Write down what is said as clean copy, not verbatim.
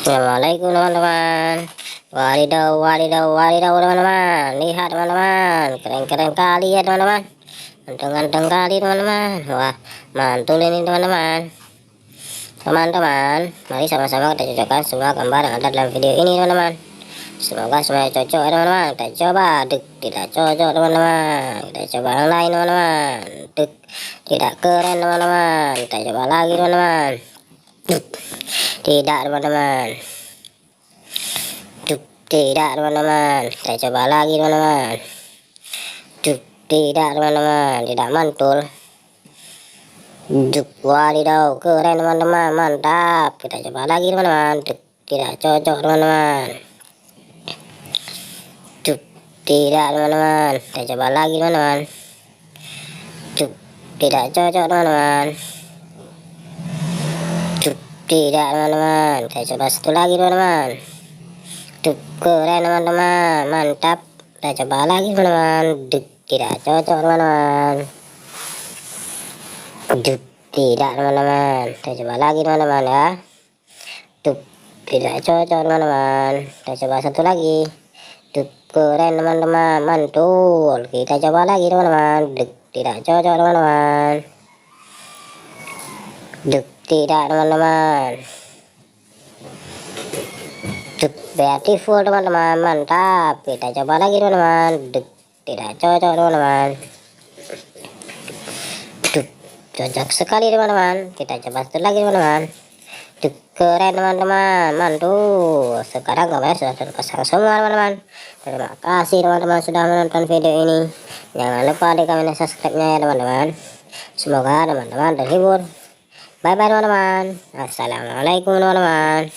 Assalamualaikum teman-teman. Wadidaw, wadidaw, wadidaw teman-teman. Lihat teman-teman, keren-keren kali ya teman-teman. Ganteng-ganteng kali teman-teman. Wah, mantul ini teman-teman. Teman-teman, mari sama-sama kita cocokkan semua gambar yang ada dalam video ini teman-teman. Semoga semuanya cocok ya teman-teman. Kita coba, tidak cocok teman-teman. Kita coba yang lain teman-teman. Tidak keren teman-teman. Kita coba lagi teman-teman. Tidak teman-teman. Tidak teman-teman. Kita coba lagi teman-teman. Tidak teman-teman. Tidak mantul. Wadidaw, keren teman-teman. Mantap. Kita coba lagi teman-teman. Tidak cocok teman-teman. Tidak teman-teman. Kita coba lagi teman-teman. Tidak cocok teman-teman. Tidak teman-teman. Kita coba satu lagi teman-teman. Keren teman-teman. Mantap. Kita coba lagi teman-teman. Tidak cocok teman-teman. Tidak teman-teman. Kita coba lagi teman-teman ya. Tidak cocok teman-teman. Kita coba satu lagi. Keren teman-teman. Mantul. Kita coba lagi teman-teman. Tidak cocok teman-teman. Tidak teman-teman. Beautiful teman-teman. Mantap. Kita coba lagi teman-teman. Tidak cocok teman-teman. Cocok sekali teman-teman. Kita coba satu lagi teman-teman. Keren teman-teman. Mantul. Sekarang gambarnya sudah terpasang semua teman-teman. Terima kasih teman-teman sudah menonton video ini. Jangan lupa di komen dan subscribe-nya ya teman-teman. Semoga teman-teman terhibur. Bye bye teman-teman. Assalamualaikum teman-teman.